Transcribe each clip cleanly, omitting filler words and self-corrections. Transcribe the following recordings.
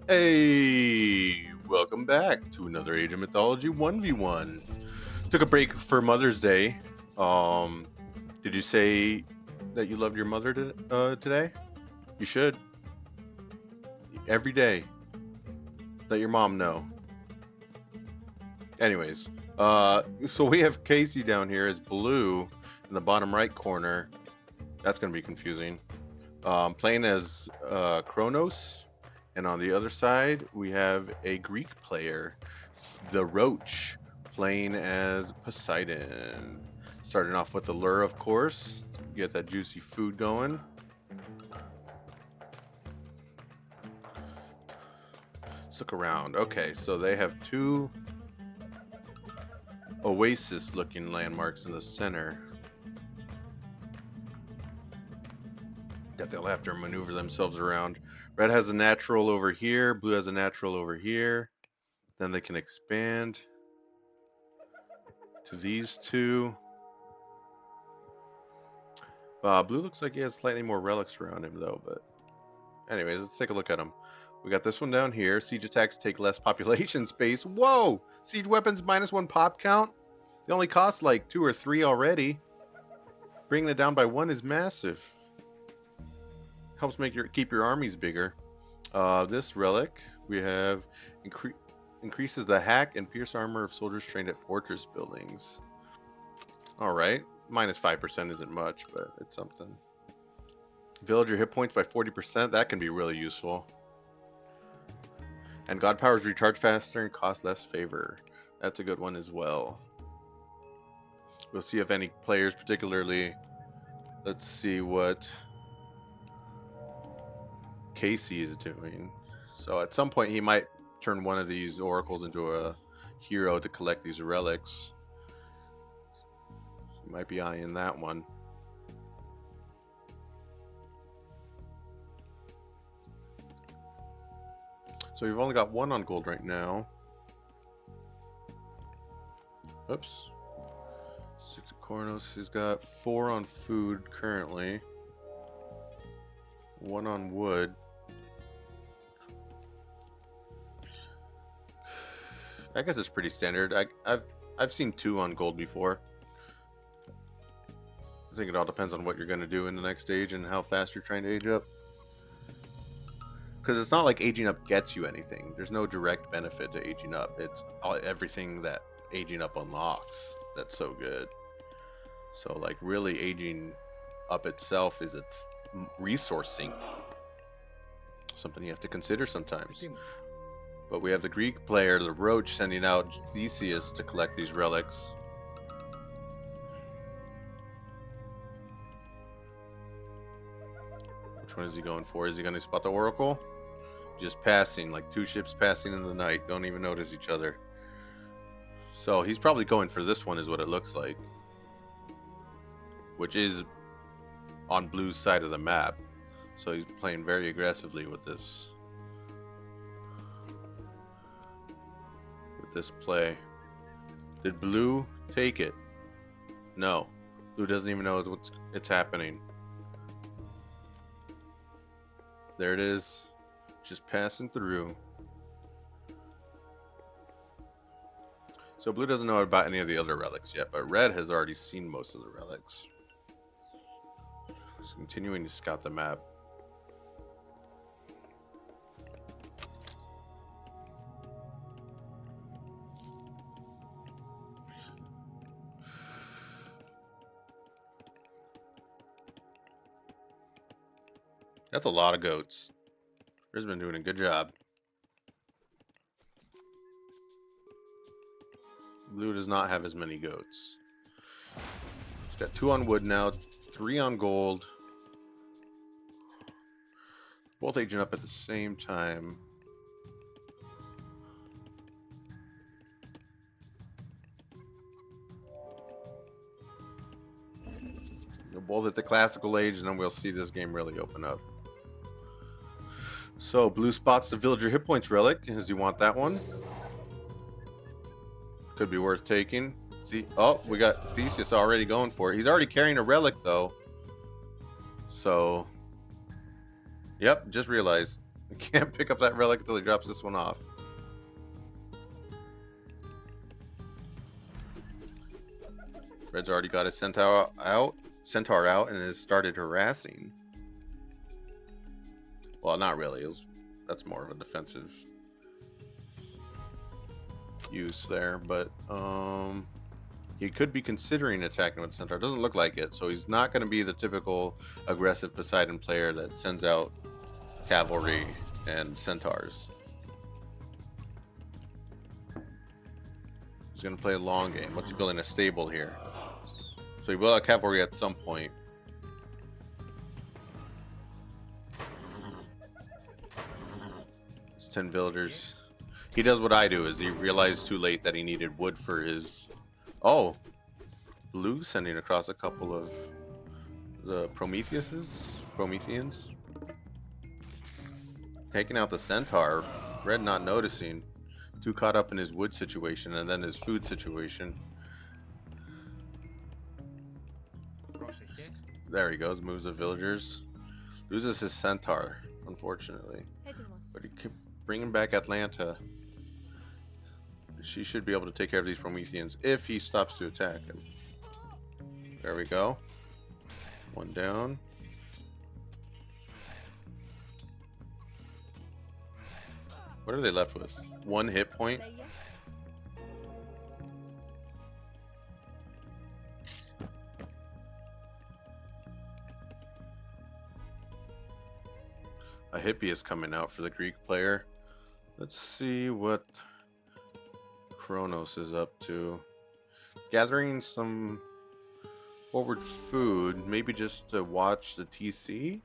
Hey, welcome back to another Age of Mythology 1v1. Took a break for Mother's Day. Um, did you say that you loved your mother today? You should. Every day. Let your mom know. Anyways, so we have Casey down here as blue in the bottom right corner. That's going to be confusing. Playing as Kronos. And on the other side, we have a Greek player, the Roach, playing as Poseidon. Starting off with the lure, of course. Get that juicy food going. Let's look around. Okay, so they have two oasis-looking landmarks in the center that they'll have to maneuver themselves around. Red has a natural over here. Blue has a natural over here. Then they can expand to these two. Blue looks like he has slightly more relics around him, though. But anyways, let's take a look at him. We got this one down here. Siege attacks take less population space. Whoa! Siege weapons -1 pop count? They only cost like 2 or 3 already. Bringing it down by 1 is massive. Helps keep your armies bigger. This relic we have increases the hack and pierce armor of soldiers trained at fortress buildings. Alright, -5% isn't much, but it's something. Villager hit points by 40%, that can be really useful. And God powers recharge faster and cost less favor. That's a good one as well. We'll see if any players particularly... Let's see what Casey is doing. So at some point he might turn one of these oracles into a hero to collect these relics. He might be eyeing that one. So we've only got 1 on gold right now. Oops. 6 Kornos. He's got 4 on food currently. 1 on wood. I guess it's pretty standard. I've seen 2 on gold before. I think it all depends on what you're going to do in the next stage and how fast you're trying to age up. Because it's not like aging up gets you anything. There's no direct benefit to aging up. It's everything that aging up unlocks that's so good. So like really aging up itself is a resource sink. Something you have to consider sometimes. But we have the Greek player, the Roach, sending out Theseus to collect these relics. Which one is he going for? Is he going to spot the Oracle? Just passing, like 2 ships passing in the night. Don't even notice each other. So he's probably going for this one is what it looks like. Which is on Blue's side of the map. So he's playing very aggressively with this. This play. Did Blue take it? No. Blue doesn't even know it's happening. There it is. Just passing through. So Blue doesn't know about any of the other relics yet, but Red has already seen most of the relics. Just continuing to scout the map. That's a lot of goats. Red's been doing a good job. Blue does not have as many goats. He's got 2 on wood now, 3 on gold. Both aging up at the same time. They're both at the classical age, and then we'll see this game really open up. So, Blue spots the Villager hit points relic. Does he want that one? Could be worth taking. See, oh, we got Theseus already going for it. He's already carrying a relic, though. So, yep, just realized I can't pick up that relic until he drops this one off. Red's already got his centaur out and has started harassing. Well, not really. That's more of a defensive use there, but he could be considering attacking with Centaur. Doesn't look like it, so he's not going to be the typical aggressive Poseidon player that sends out cavalry and centaurs. He's going to play a long game. What's he building? A stable here. So he will have cavalry at some point. It's 10 villagers. He does what I do, is he realized too late that he needed wood for his... Oh! Blue sending across a couple of the Prometheans. Taking out the centaur. Red not noticing. Too caught up in his wood situation and then his food situation. There he goes, moves the villagers. Loses his centaur, unfortunately. But he kept bringing back Atlanta. She should be able to take care of these Prometheans if he stops to attack him. There we go. One down. What are they left with? 1 hit point? A hippie is coming out for the Greek player. Let's see what Kronos is up to. Gathering some forward food, maybe just to watch the TC?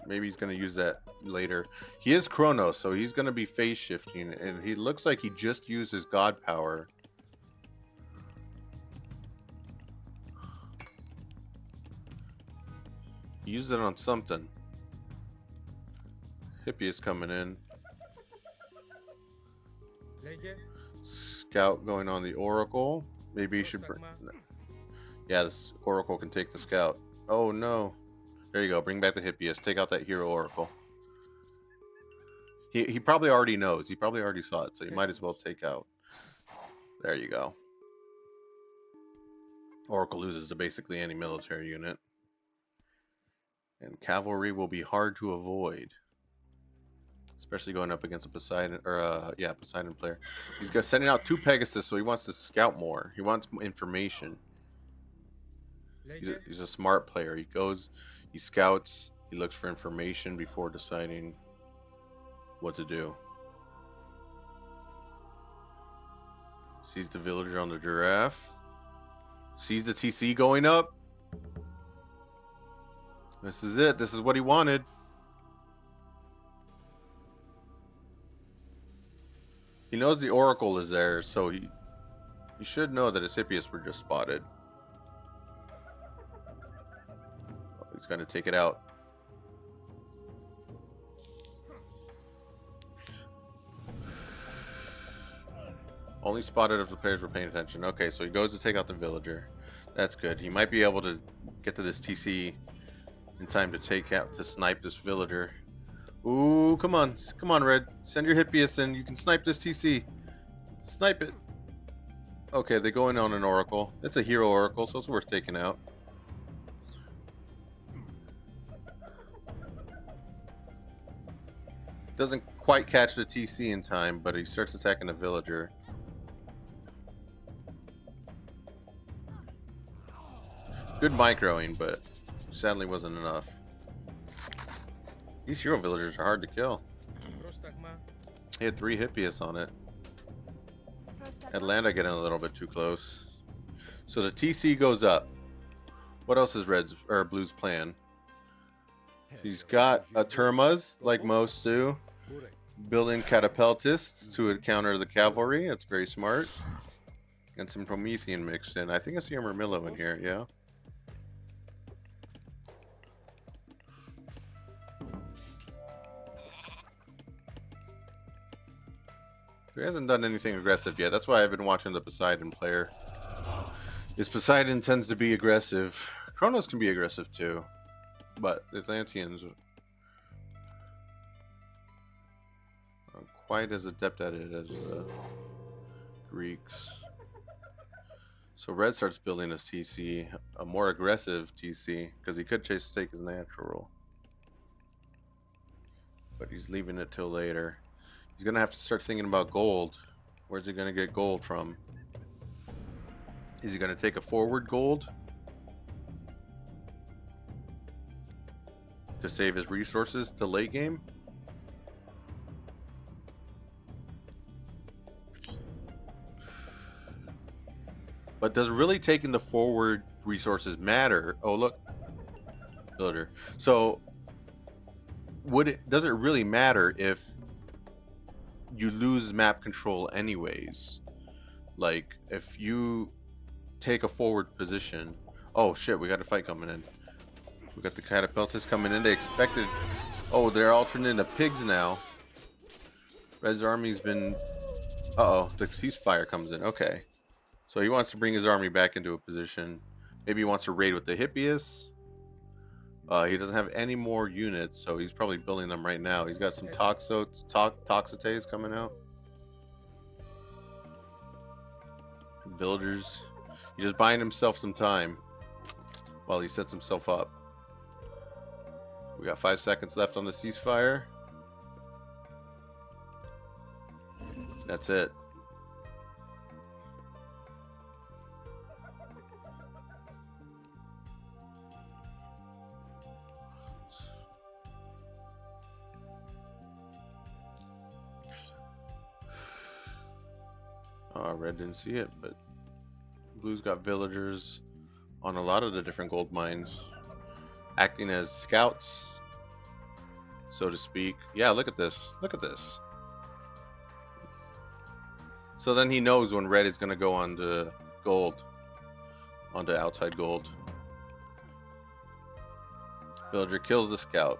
Maybe he's going to use that later. He is Kronos, so he's going to be phase shifting, and he looks like he just used his god power. He used it on something. Hippie is coming in. Scout going on the Oracle. Maybe he should... Yeah, this Oracle can take the Scout. Oh no. There you go. Bring back the Hippias. Take out that Hero Oracle. He probably already knows. He probably already saw it, so you might as well take out. There you go. Oracle loses to basically any military unit. And cavalry will be hard to avoid. Especially going up against a Poseidon, or Poseidon player. He's sending out 2 Pegasus, so he wants to scout more. He wants information. He's a smart player. He goes, he scouts, he looks for information before deciding what to do. Sees the villager on the giraffe. Sees the TC going up. This is it. This is what he wanted. He knows the Oracle is there, so he should know that his Hippias were just spotted. Oh, he's going to take it out. Only spotted if the players were paying attention. Okay, so he goes to take out the villager. That's good. He might be able to get to this TC in time to snipe this villager. Ooh, come on, Red. Send your Hippias in. You can snipe this TC. Snipe it. Okay, they go in on an Oracle. It's a Hero Oracle, so it's worth taking out. Doesn't quite catch the TC in time, but he starts attacking the villager. Good microing, but sadly wasn't enough. These hero villagers are hard to kill. He had 3 Hippias on it. Atlanta getting a little bit too close. So the TC goes up. What else is Blue's plan? He's got a Termas, like most do. Building catapultists to counter the cavalry. That's very smart. And some Promethean mixed in. I think I see a Murmillo in here, yeah. He hasn't done anything aggressive yet. That's why I've been watching the Poseidon player. His Poseidon tends to be aggressive. Kronos can be aggressive too. But the Atlanteans quite as adept at it as the Greeks. So red starts building his TC, a more aggressive TC, because he could take his natural. But he's leaving it till later. He's going to have to start thinking about gold. Where's he going to get gold from? Is he going to take a forward gold to save his resources to late game? But does really taking the forward resources matter? Oh, look. Villager. So does it really matter if you lose map control anyways? Like, if you take a forward position. Oh shit, we got a fight coming in. We got the catapultists coming in. They expected. Oh, they're all turned into pigs now. Red's army's been. Uh-oh, the ceasefire comes in. Okay. So he wants to bring his army back into a position. Maybe he wants to raid with the Hippias. He doesn't have any more units, so he's probably building them right now. He's got some Toxotes coming out. Villagers. He's just buying himself some time while he sets himself up. We got 5 seconds left on the ceasefire. That's it. Red didn't see it, but Blue's got villagers on a lot of the different gold mines, acting as scouts, so to speak. Yeah, look at this. Look at this. So then he knows when red is going to go on to gold, onto outside gold. Villager kills the scout.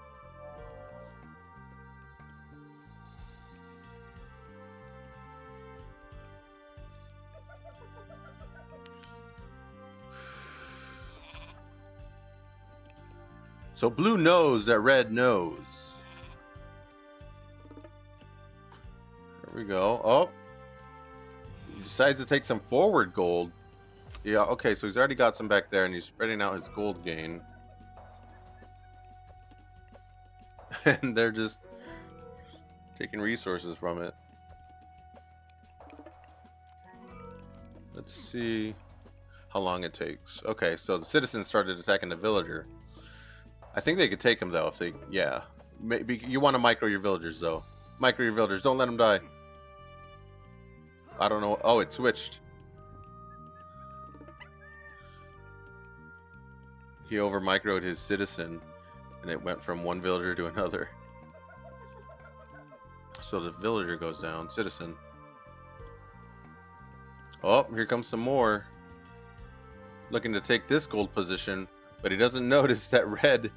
So blue knows that red knows. There we go. Oh. He decides to take some forward gold. Yeah, okay, so he's already got some back there and he's spreading out his gold gain. And they're just taking resources from it. Let's see how long it takes. Okay, so the citizens started attacking the villager. I think they could take him though if they, yeah. Maybe you want to micro your villagers though. Micro your villagers. Don't let them die. I don't know. Oh, it switched. He over microed his citizen, and it went from one villager to another. So the villager goes down. Citizen. Oh, here comes some more. Looking to take this gold position, but he doesn't notice that red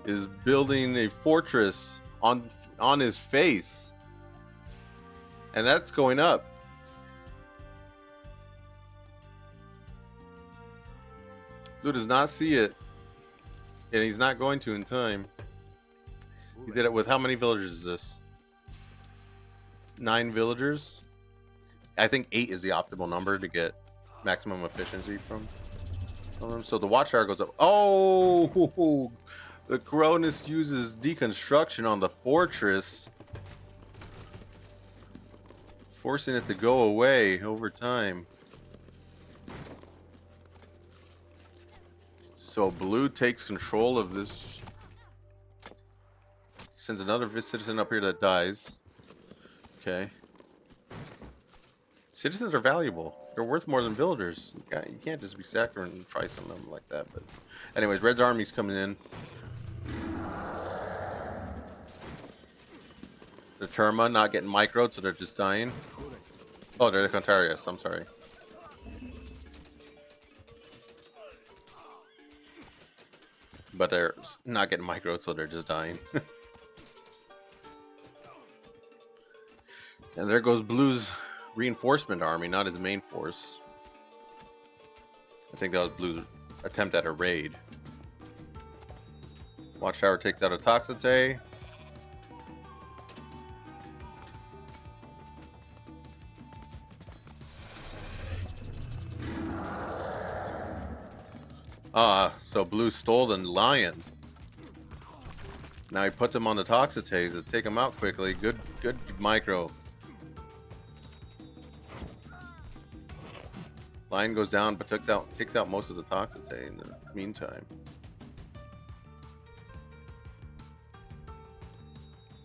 is building a fortress on his face, and that's going up. Blue does not see it, and he's not going to in time. He did it with how many villagers is this? 9 villagers. I think 8 is the optimal number to get maximum efficiency from them. So the watchtower goes up. Oh, the Cronus uses deconstruction on the fortress, forcing it to go away over time. So blue takes control of this. Sends another citizen up here that dies. Okay. Citizens are valuable. They're worth more than villagers. You can't just be sacrificing them like that. But anyways, red's army's coming in. The Terma not getting microed, so they're just dying. Oh, they're the Contarius. I'm sorry. But they're not getting microed, so they're just dying. And there goes Blue's reinforcement army, not his main force. I think that was Blue's attempt at a raid. Watchtower takes out a Toxote. Ah, so blue stole the lion. Now he puts him on the Toxitase to take him out quickly. Good micro. Lion goes down, but kicks out most of the Toxitase in the meantime.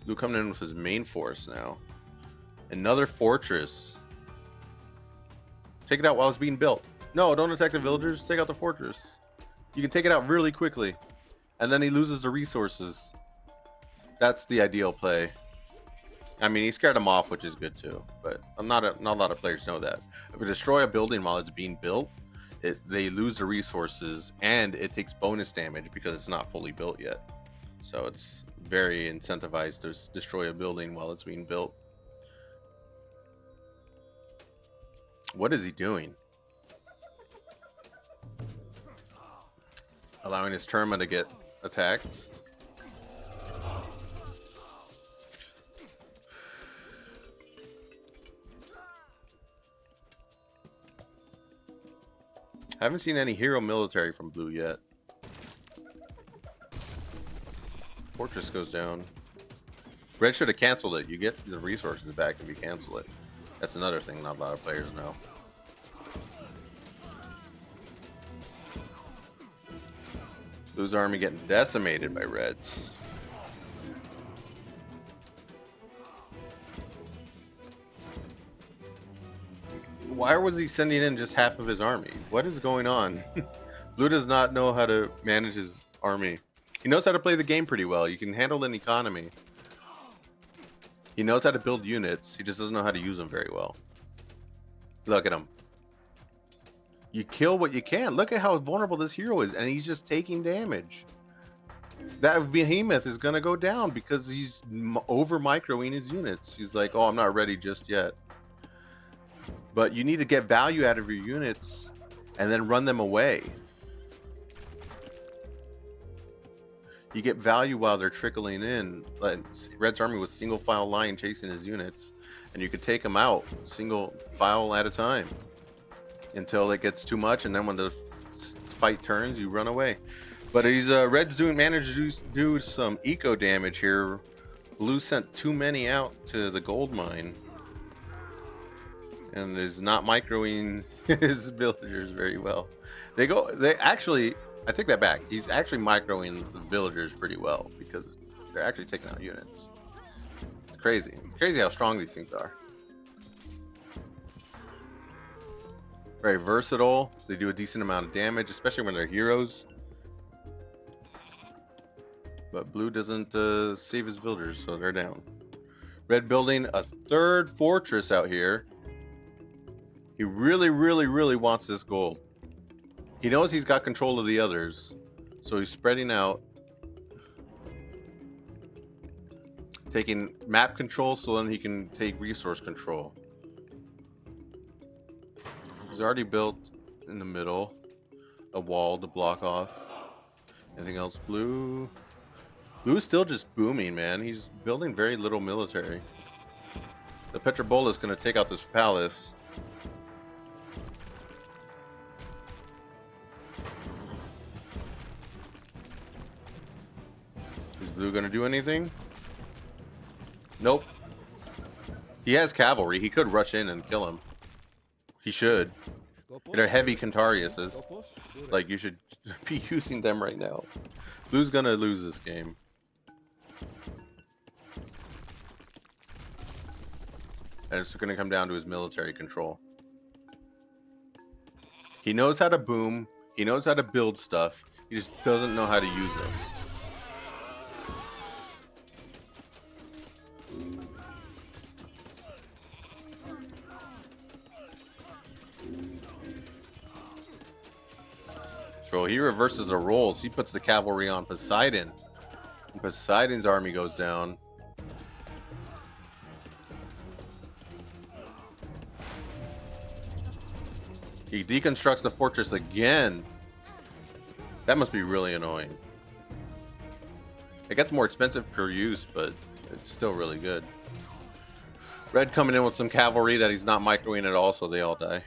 Blue coming in with his main force now. Another fortress. Take it out while it's being built. No, don't attack the villagers. Take out the fortress. You can take it out really quickly. And then he loses the resources. That's the ideal play. I mean, he scared them off, which is good too. But not a lot of players know that. If you destroy a building while it's being built, they lose the resources, and it takes bonus damage because it's not fully built yet. So it's very incentivized to destroy a building while it's being built. What is he doing? Allowing his Terma to get attacked. I haven't seen any hero military from blue yet. Fortress goes down. Red should have canceled it. You get the resources back if you cancel it. That's another thing not a lot of players know. Blue's army getting decimated by Reds. Why was he sending in just half of his army? What is going on? Blue does not know how to manage his army. He knows how to play the game pretty well. You can handle an economy. He knows how to build units. He just doesn't know how to use them very well. Look at him. You kill what you can. Look at how vulnerable this hero is, and he's just taking damage. That behemoth is going to go down because he's over microing his units. He's like, oh, I'm not ready just yet. But you need to get value out of your units and then run them away. You get value while they're trickling in. Like Red's army was single file line chasing his units, and you could take them out single file at a time until it gets too much, and then when the fight turns, you run away. But he's Red's managed to do some eco damage here. Blue sent too many out to the gold mine, and is not microing his villagers very well. They actually, I take that back. He's actually microing the villagers pretty well because they're actually taking out units. It's crazy. It's crazy how strong these things are. Very versatile. They do a decent amount of damage, especially when they're heroes. But blue doesn't save his villagers, so they're down. Red building a third fortress out here. He really, really, really wants this gold. He knows he's got control of the others, so he's spreading out. Taking map control so then he can take resource control. He's already built in the middle a wall to block off. Anything else? Blue? Blue's still just booming, man. He's building very little military. The Petrobola is going to take out this palace. Is blue going to do anything? Nope. He has cavalry. He could rush in and kill him. He should. They're heavy Cantariuses. Like, you should be using them right now. Blue's going to lose this game. And it's going to come down to his military control. He knows how to boom. He knows how to build stuff. He just doesn't know how to use it. So he reverses the roles. He puts the cavalry on Poseidon. And Poseidon's army goes down. He deconstructs the fortress again. That must be really annoying. It gets more expensive per use, but it's still really good. Red coming in with some cavalry that he's not microing at all, so they all die.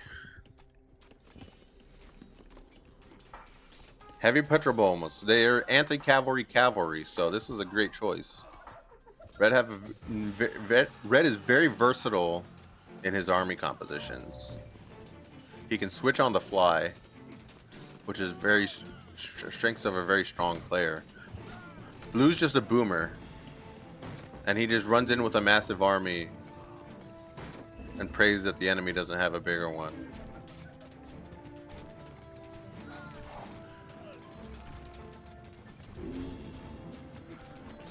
Heavy petrobombers. They're anti-cavalry, so this is a great choice. Red is very versatile in his army compositions. He can switch on the fly, which is very strengths of a very strong player. Blue's just a boomer, and he just runs in with a massive army and prays that the enemy doesn't have a bigger one.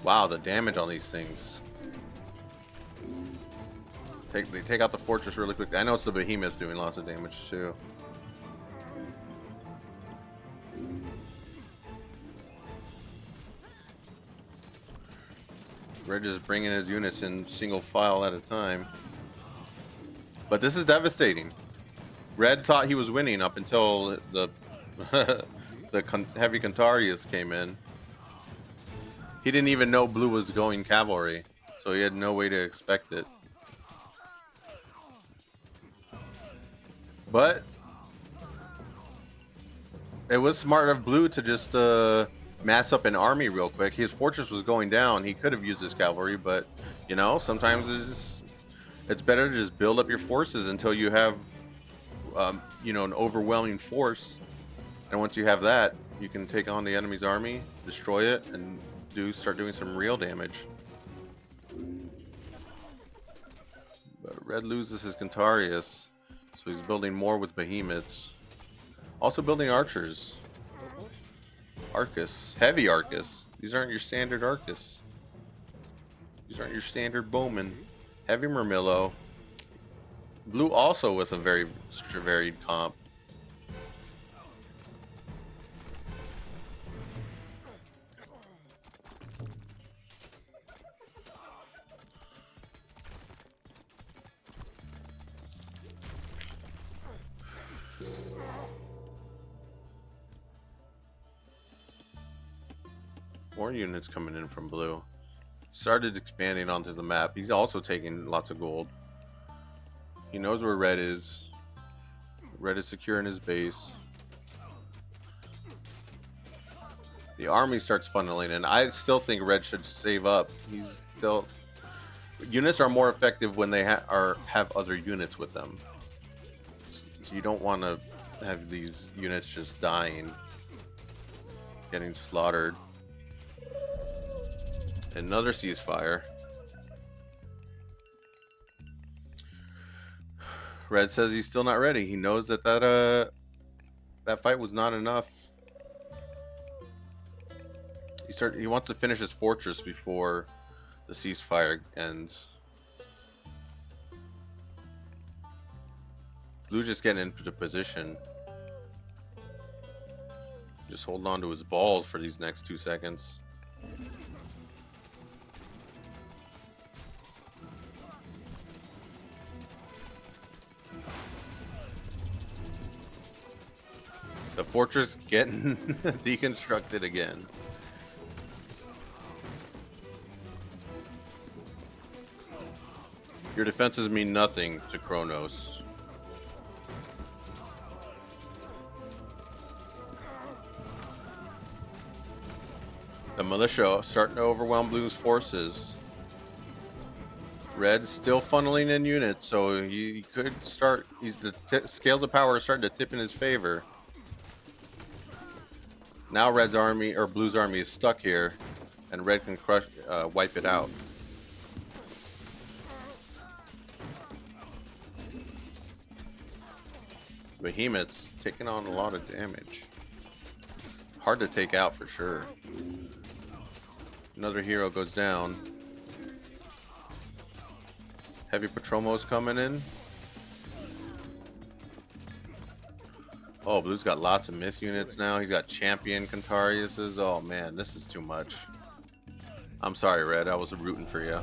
Wow, the damage on these things. Take out the fortress really quick. I know it's the behemoths doing lots of damage too. Red is bringing his units in single file at a time. But this is devastating. Red thought he was winning up until the heavy Cantarius came in. He didn't even know Blue was going cavalry, so he had no way to expect it. But it was smart of Blue to just mass up an army real quick. His fortress was going down. He could have used his cavalry, but you know, sometimes it's better to just build up your forces until you have you know, an overwhelming force. And once you have that, you can take on the enemy's army, destroy it, and start doing some real damage. But Red loses his Cantarius, so he's building more with behemoths. Also building archers. Arcus, heavy Arcus. These aren't your standard Arcus. These aren't your standard bowmen. Heavy Murmillo. Blue also with a very varied comp. More units coming in from Blue. Started expanding onto the map. He's also taking lots of gold. He knows where Red is. Red is secure in his base. The army starts funneling in. I still think Red should save up. He's still... Units are more effective when they have other units with them. So you don't want to have these units just dying, getting slaughtered. Another ceasefire. Red says he's still not ready. He knows that that fight was not enough. He wants to finish his fortress before the ceasefire ends. Blue just getting into position. Just holding on to his balls for these next 2 seconds. The fortress getting deconstructed again. Your defenses mean nothing to Kronos. The militia starting to overwhelm Blue's forces. Red's still funneling in units, so he could start. The scales of power are starting to tip in his favor. Now Red's army, or Blue's army, is stuck here, and Red can wipe it out. Behemoth's taking on a lot of damage. Hard to take out for sure. Another hero goes down. Heavy Patromos coming in. Oh, Blue's got lots of myth units now. He's got champion Cantariuses. Oh man, this is too much. I'm sorry, Red. I was rooting for you.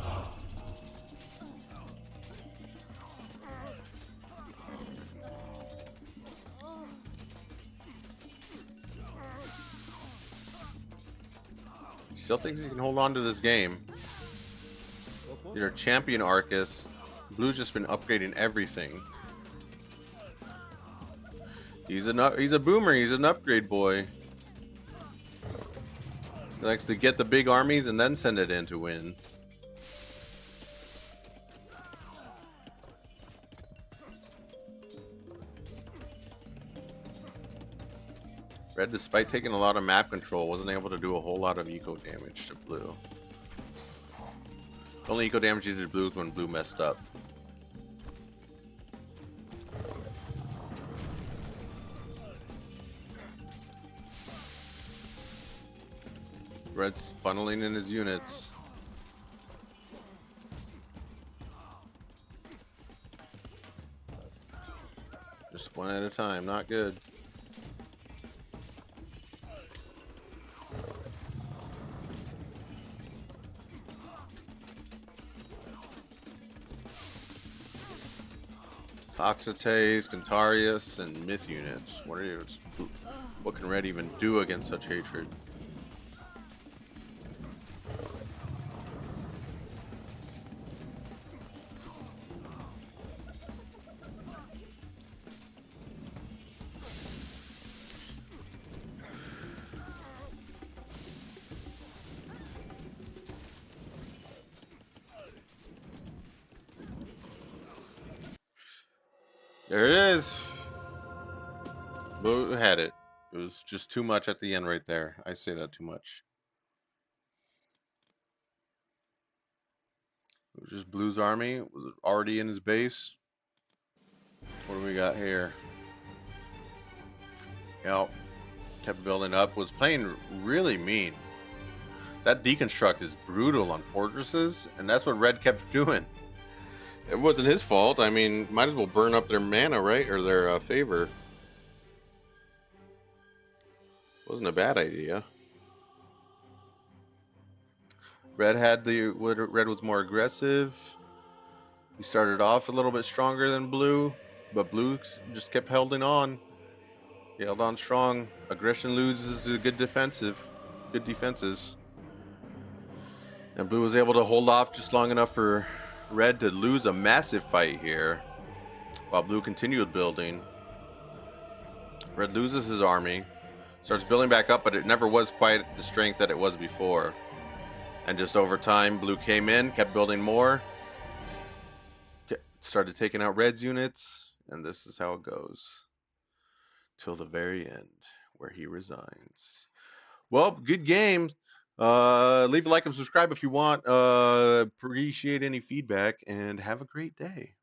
Still thinks he can hold on to this game. You're a champion Arcus. Blue's just been upgrading everything. He's a boomer. He's an upgrade boy. He likes to get the big armies and then send it in to win. Red, despite taking a lot of map control, wasn't able to do a whole lot of eco damage to blue. The only eco damage he did to blue was when blue messed up. Red's funneling in his units. Just one at a time, not good. Toxitates, Cantarius, and Myth units. What can Red even do against such hatred? There it is. Blue had it. It was just too much at the end right there. I say that too much. It was just Blue's army. It was already in his base. What do we got here? Yep. Kept building up. Was playing really mean. That deconstruct is brutal on fortresses, and that's what Red kept doing. It wasn't his fault. I mean, might as well burn up their mana, right? Or their favor. Wasn't a bad idea. Red was more aggressive. He started off a little bit stronger than Blue, but Blue just kept holding on. He held on strong. Aggression loses to good defenses. And Blue was able to hold off just long enough for Red to lose a massive fight here, while Blue continued building. Red loses his army, starts building back up, but it never was quite the strength that it was before. And just over time, Blue came in, kept building more, started taking out Red's units, and this is how it goes. Till the very end, where he resigns. Well, good game. Leave a like and subscribe if you want. Appreciate any feedback, and have a great day.